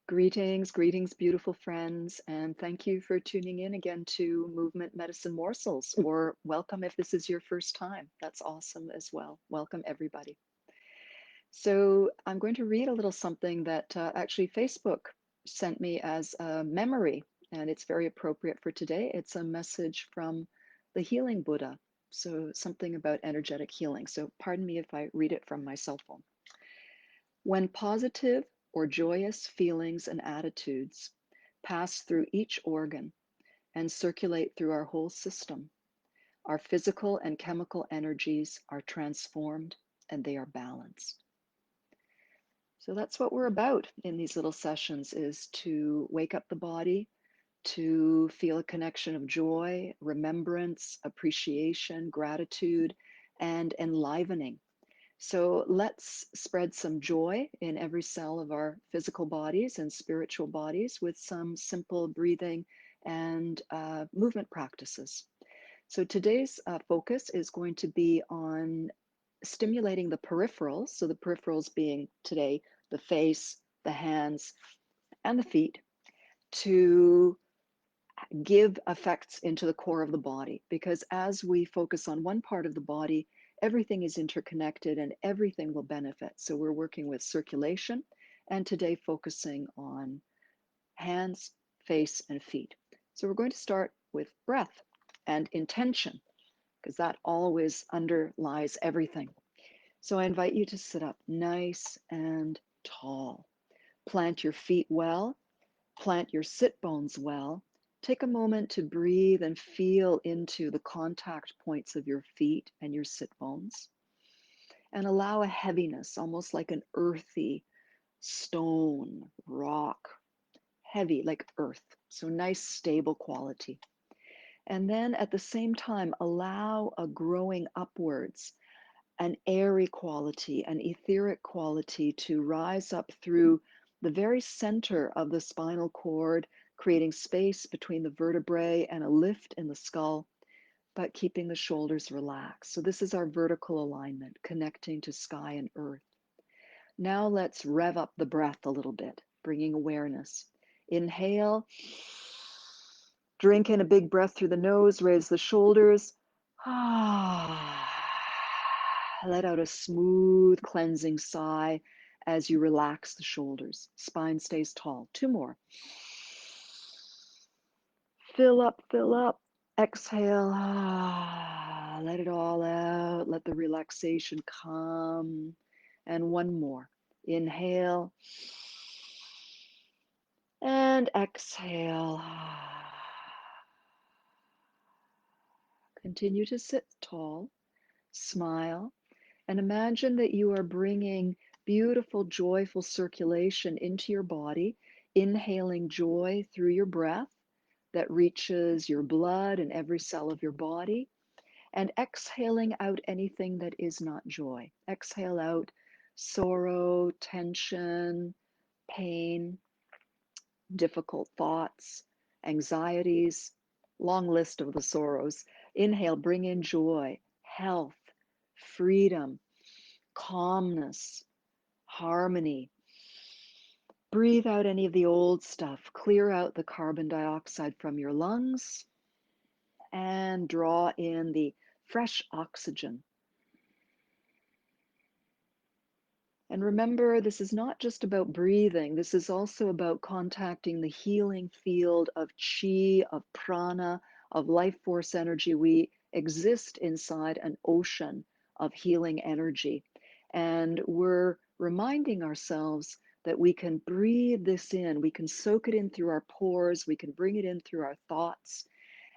Greetings, greetings, beautiful friends, and thank you for tuning in again to Movement Medicine Morsels, or welcome if this is your first time. That's awesome as well. Welcome, everybody. So, I'm going to read a little something that actually Facebook sent me as a memory, and it's very appropriate for today. It's a message from the Healing Buddha, so something about energetic healing. So, pardon me if I read it from my cell phone. When positive or joyous feelings and attitudes pass through each organ and circulate through our whole system, our physical and chemical energies are transformed and they are balanced. So that's what we're about in these little sessions, is to wake up the body, to feel a connection of joy, remembrance, appreciation, gratitude, and enlivening. So let's spread some joy in every cell of our physical bodies and spiritual bodies with some simple breathing and movement practices. So today's focus is going to be on stimulating the peripherals. So the peripherals being today the face, the hands, and the feet, to give effects into the core of the body. Because as we focus on one part of the body, everything is interconnected and everything will benefit. So we're working with circulation, and today focusing on hands, face, and feet. So we're going to start with breath and intention, because that always underlies everything. So I invite you to sit up nice and tall. Plant your feet well, plant your sit bones well. Take a moment to breathe and feel into the contact points of your feet and your sit bones. And allow a heaviness, almost like an earthy stone, rock, heavy like earth. So nice, stable quality. And then at the same time, allow a growing upwards, an airy quality, an etheric quality to rise up through the very center of the spinal cord, creating space between the vertebrae and a lift in the skull, but keeping the shoulders relaxed. So this is our vertical alignment, connecting to sky and earth. Now let's rev up the breath a little bit, bringing awareness. Inhale, drink in a big breath through the nose, raise the shoulders. Let out a smooth cleansing sigh as you relax the shoulders. Spine stays tall. Two more. Fill up, fill up. Exhale. Let it all out. Let the relaxation come. And one more. Inhale. And exhale. Continue to sit tall. Smile. And imagine that you are bringing beautiful, joyful circulation into your body, inhaling joy through your breath that reaches your blood and every cell of your body, and exhaling out anything that is not joy. Exhale out sorrow, tension, pain, difficult thoughts, anxieties, long list of the sorrows. Inhale, bring in joy, health, freedom, calmness, harmony. Breathe out any of the old stuff. Clear out the carbon dioxide from your lungs and draw in the fresh oxygen. And remember, this is not just about breathing. This is also about contacting the healing field of chi, of prana, of life force energy. We exist inside an ocean of healing energy. And we're reminding ourselves that we can breathe this in. We can soak it in through our pores. We can bring it in through our thoughts.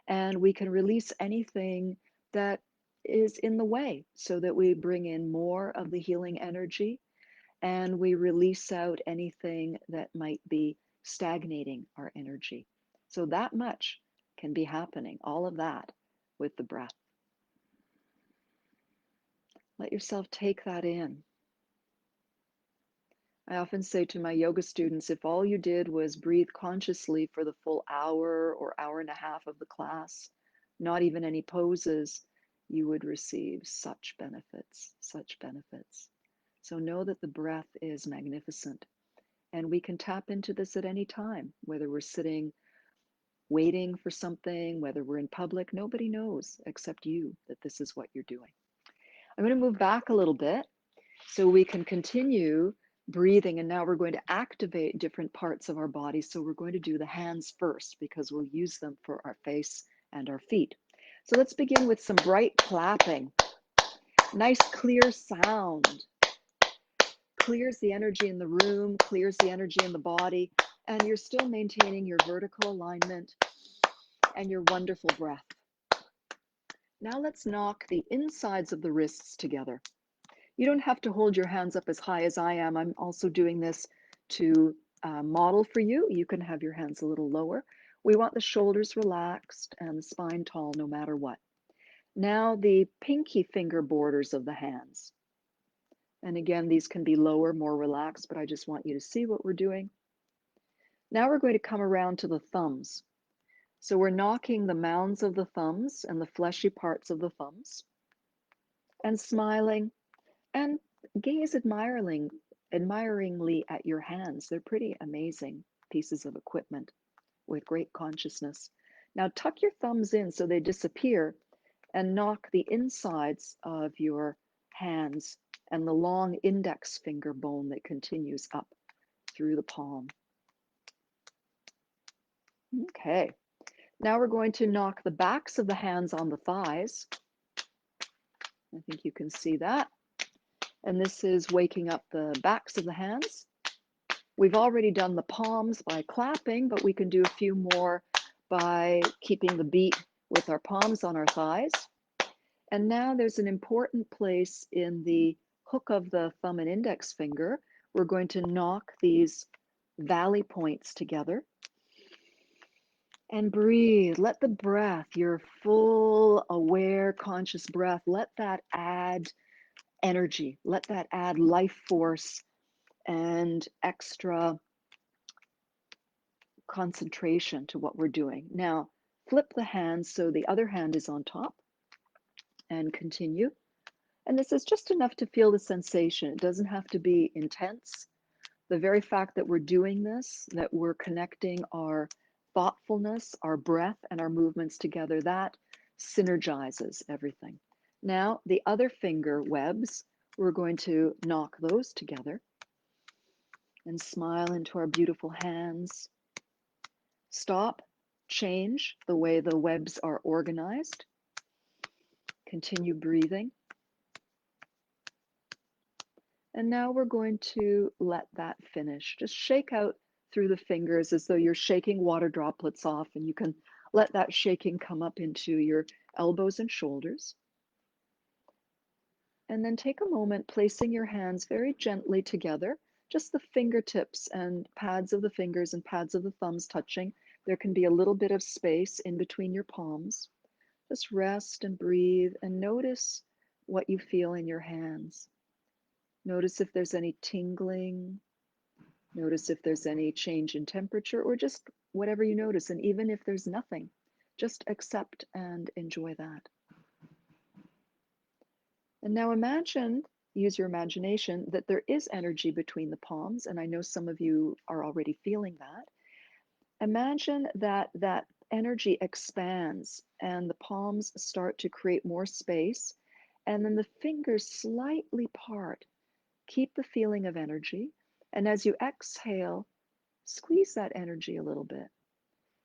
And we can release anything that is in the way so that we bring in more of the healing energy, and we release out anything that might be stagnating our energy. So that much can be happening, all of that, with the breath. Let yourself take that in. I often say to my yoga students, if all you did was breathe consciously for the full hour or hour and a half of the class, not even any poses, you would receive such benefits, such benefits. So know that the breath is magnificent. And we can tap into this at any time, whether we're sitting waiting for something, whether we're in public. Nobody knows except you that this is what you're doing. I'm going to move back a little bit so we can continue breathing. And now we're going to activate different parts of our body. So we're going to do the hands first because we'll use them for our face and our feet. So let's begin with some bright clapping. Nice clear sound. Clears the energy in the room, clears the energy in the body, and you're still maintaining your vertical alignment and your wonderful breath. Now let's knock the insides of the wrists together. You don't have to hold your hands up as high as I am. I'm also doing this to model for you. You can have your hands a little lower. We want the shoulders relaxed and the spine tall no matter what. Now the pinky finger borders of the hands. And again, these can be lower, more relaxed, but I just want you to see what we're doing. Now we're going to come around to the thumbs. So we're knocking the mounds of the thumbs and the fleshy parts of the thumbs and smiling and gaze admiringly at your hands. They're pretty amazing pieces of equipment with great consciousness. Now tuck your thumbs in so they disappear and knock the insides of your hands and the long index finger bone that continues up through the palm. Okay, now we're going to knock the backs of the hands on the thighs. I think you can see that. And this is waking up the backs of the hands. We've already done the palms by clapping, but we can do a few more by keeping the beat with our palms on our thighs. And now there's an important place in the hook of the thumb and index finger. We're going to knock these valley points together and breathe. Let the breath, your full, aware, conscious breath, let that add energy. Let that add life force and extra concentration to what we're doing. Now, flip the hands so the other hand is on top and continue. And this is just enough to feel the sensation. It doesn't have to be intense. The very fact that we're doing this, that we're connecting our thoughtfulness, our breath, and our movements together, that synergizes everything. Now, the other finger webs, we're going to knock those together and smile into our beautiful hands. Stop, change the way the webs are organized. Continue breathing. And now we're going to let that finish. Just shake out through the fingers as though you're shaking water droplets off, and you can let that shaking come up into your elbows and shoulders. And then take a moment placing your hands very gently together, just the fingertips and pads of the fingers and pads of the thumbs touching. There can be a little bit of space in between your palms. Just rest and breathe and notice what you feel in your hands. Notice if there's any tingling. Notice if there's any change in temperature or just whatever you notice. And even if there's nothing, just accept and enjoy that. And now imagine, use your imagination, that there is energy between the palms. And I know some of you are already feeling that. Imagine that that energy expands and the palms start to create more space. And then the fingers slightly part. Keep the feeling of energy. And as you exhale, squeeze that energy a little bit.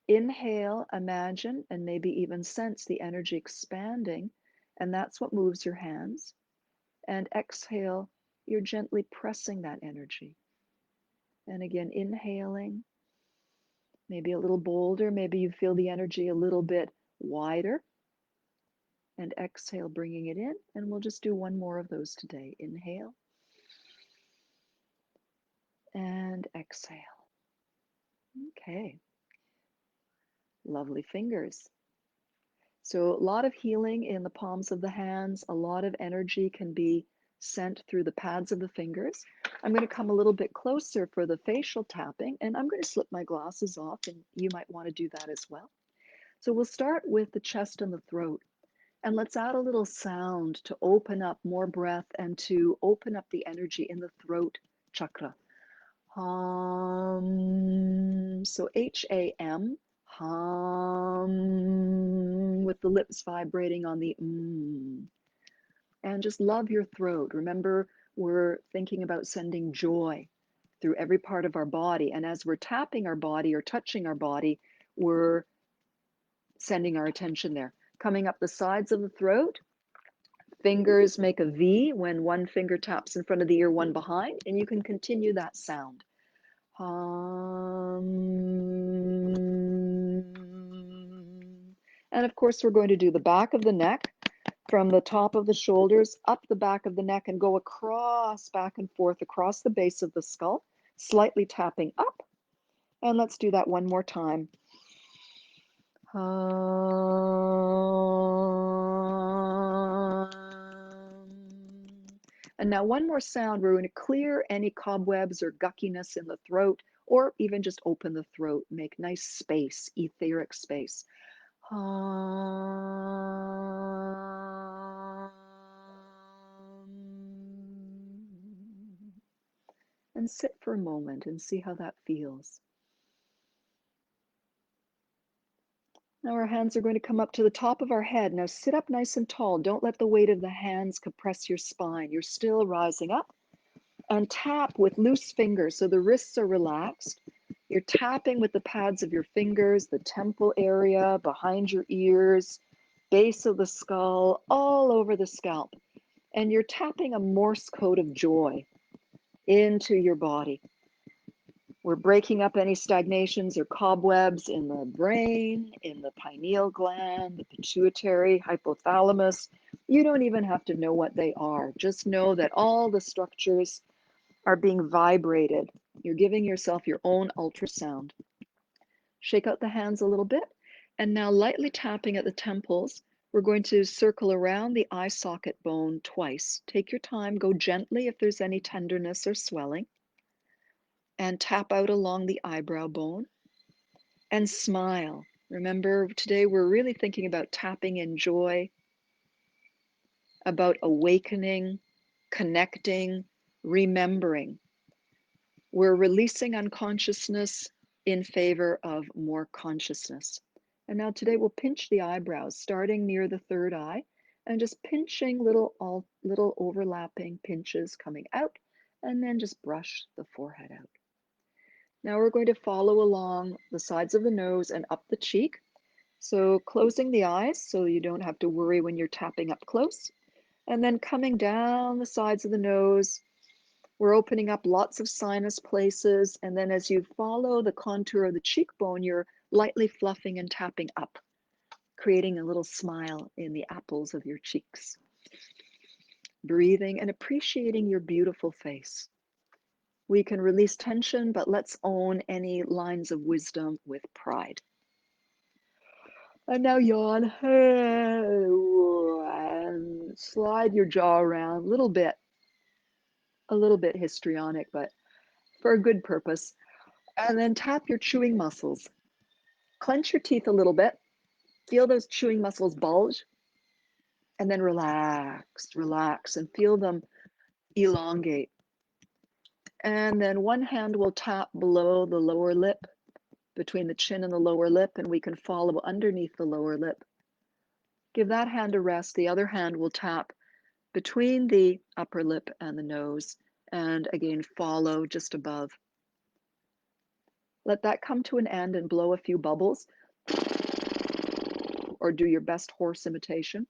Inhale, imagine, and maybe even sense the energy expanding. And that's what moves your hands. And exhale, you're gently pressing that energy. And again, inhaling, maybe a little bolder. Maybe you feel the energy a little bit wider. And exhale, bringing it in. And we'll just do one more of those today. Inhale. And exhale. Okay. Lovely fingers. So a lot of healing in the palms of the hands. A lot of energy can be sent through the pads of the fingers. I'm going to come a little bit closer for the facial tapping, and I'm going to slip my glasses off, and you might want to do that as well. So we'll start with the chest and the throat. And let's add a little sound to open up more breath and to open up the energy in the throat chakra. Hum. So H-A-M. Hum. With the lips vibrating on the And just love your throat. Remember, we're thinking about sending joy through every part of our body. And as we're tapping our body or touching our body, we're sending our attention there. Coming up the sides of the throat, fingers make a V when one finger taps in front of the ear, one behind, and you can continue that sound. And of course, we're going to do the back of the neck from the top of the shoulders up the back of the neck and go across, back and forth across the base of the skull, slightly tapping up. And let's do that one more time. And now one more sound. We're going to clear any cobwebs or guckiness in the throat, or even just open the throat, make nice space, etheric space. And sit for a moment and see how that feels. Now our hands are going to come up to the top of our head. Now sit up nice and tall. Don't let the weight of the hands compress your spine. You're still rising up. And tap with loose fingers so the wrists are relaxed. You're tapping with the pads of your fingers, the temple area, behind your ears, base of the skull, all over the scalp. And you're tapping a Morse code of joy into your body. We're breaking up any stagnations or cobwebs in the brain, in the pineal gland, the pituitary, hypothalamus. You don't even have to know what they are. Just know that all the structures are being vibrated. You're giving yourself your own ultrasound. Shake out the hands a little bit. And now lightly tapping at the temples, we're going to circle around the eye socket bone twice. Take your time, go gently if there's any tenderness or swelling. And tap out along the eyebrow bone. And smile. Remember, today we're really thinking about tapping in joy, about awakening, connecting, remembering. We're releasing unconsciousness in favor of more consciousness. And now today we'll pinch the eyebrows, starting near the third eye, and just pinching little overlapping pinches coming out, and then just brush the forehead out. Now we're going to follow along the sides of the nose and up the cheek. So closing the eyes so you don't have to worry when you're tapping up close. And then coming down the sides of the nose, we're opening up lots of sinus places. And then as you follow the contour of the cheekbone, you're lightly fluffing and tapping up, creating a little smile in the apples of your cheeks. Breathing and appreciating your beautiful face. We can release tension, but let's own any lines of wisdom with pride. And now yawn and slide your jaw around a little bit histrionic, but for a good purpose. And then tap your chewing muscles. Clench your teeth a little bit. Feel those chewing muscles bulge. And then relax, relax, and feel them elongate. And then one hand will tap below the lower lip, between the chin and the lower lip, and we can follow underneath the lower lip. Give that hand a rest. The other hand will tap between the upper lip and the nose, and again, follow just above. Let that come to an end and blow a few bubbles, or do your best horse imitation.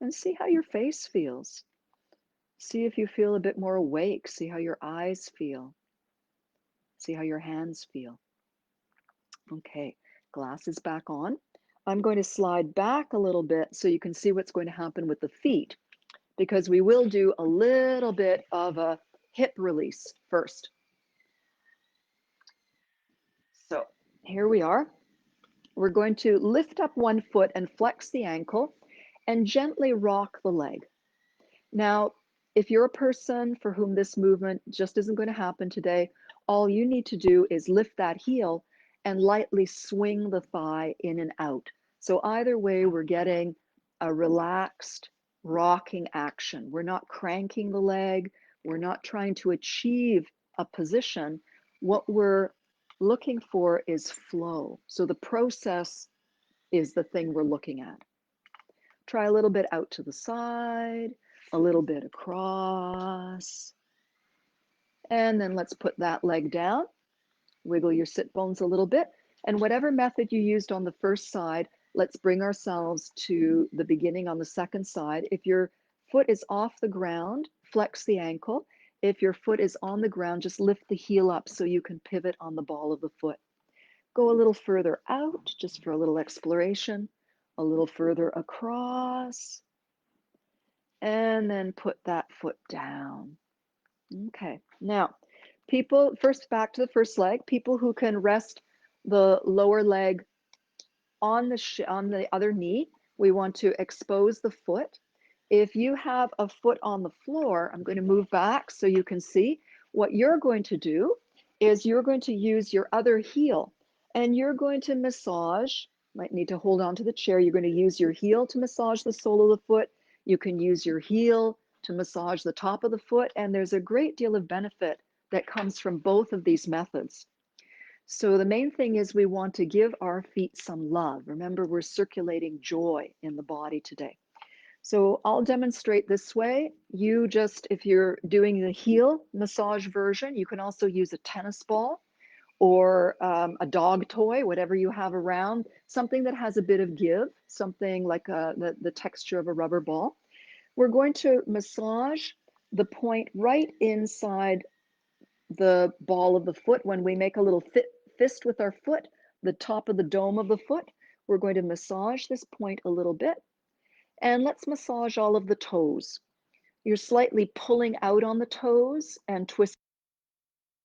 And see how your face feels. See if you feel a bit more awake. See how your eyes feel. See how your hands feel. Okay, glasses back on. I'm going to slide back a little bit so you can see what's going to happen with the feet, because we will do a little bit of a hip release first. So here we are. We're going to lift up one foot and flex the ankle and gently rock the leg. Now, if you're a person for whom this movement just isn't going to happen today, all you need to do is lift that heel and lightly swing the thigh in and out. So either way, we're getting a relaxed rocking action. We're not cranking the leg. We're not trying to achieve a position. What we're looking for is flow. So the process is the thing we're looking at. Try a little bit out to the side, a little bit across, and then let's put that leg down. Wiggle your sit bones a little bit. And whatever method you used on the first side, let's bring ourselves to the beginning on the second side. If your foot is off the ground, flex the ankle. If your foot is on the ground, just lift the heel up so you can pivot on the ball of the foot. Go a little further out, just for a little exploration, a little further across, and then put that foot down. Okay, now people, first back to the first leg, people who can rest the lower leg on the other knee, we want to expose the foot. If you have a foot on the floor, I'm going to move back so you can see. What you're going to do is you're going to use your other heel and you're going to massage, might need to hold on to the chair. You're going to use your heel to massage the sole of the foot. You can use your heel to massage the top of the foot, and there's a great deal of benefit that comes from both of these methods. So the main thing is we want to give our feet some love. Remember, we're circulating joy in the body today. So I'll demonstrate this way. You just, if you're doing the heel massage version, you can also use a tennis ball or a dog toy, whatever you have around, something that has a bit of give, something like the texture of a rubber ball. We're going to massage the point right inside the ball of the foot. When we make a little fist with our foot, the top of the dome of the foot, we're going to massage this point a little bit. And let's massage all of the toes. You're slightly pulling out on the toes and twisting